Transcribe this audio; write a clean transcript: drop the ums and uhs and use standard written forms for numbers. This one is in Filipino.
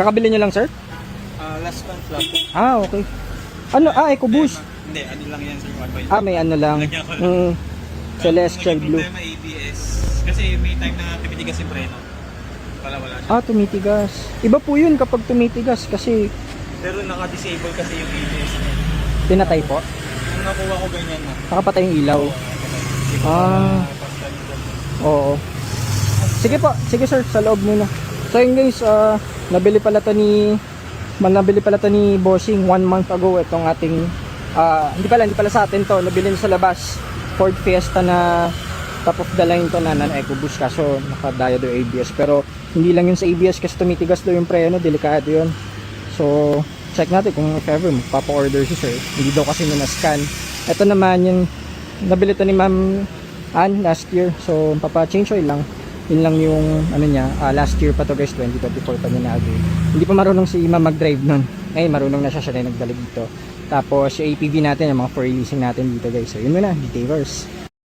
Kakabili nyo lang, sir? Last month lang. Okay. Ano? EcoBoost. Hindi, ano lang yan sir. 1.5. May ano lang. Lagyan ko lang. Celestial Ang Blue. problema ABS. Kasi may time na tumitigas yung preno. Wala siya. Tumitigas. Iba po yun kapag tumitigas kasi Pero naka-disable kasi yung ABS niya. pinatay po. Nung nakuha ko ganyan na. Nakapatay yung ilaw. Oo. Sige po. Sige sir, sa loob muna. So yun guys, nabili pala to ni Bossing 1 month ago itong ating hindi pala sa atin to, nabili sa labas. Ford Fiesta na top of the line to na EcoBoost, kaso naka-diode ABS. Pero hindi lang yun sa ABS kasi tumitigas daw yung preno, delikado yun. So check natin kung if ever magpapa-order si sir. Hindi daw kasi na-scan. Ito naman yung nabili to ni Ma'am Ann last year. So papa-change oil lang. Yun lang yung ano niya, last year pa to guys, 2024 pa niya na-agree. Hindi pa marunong si Ma'am mag-drive nun. Ngayon marunong na siya na nagdala dito. Tapos yung APV natin, yung mga for releasing natin dito guys. So yun muna, detailers.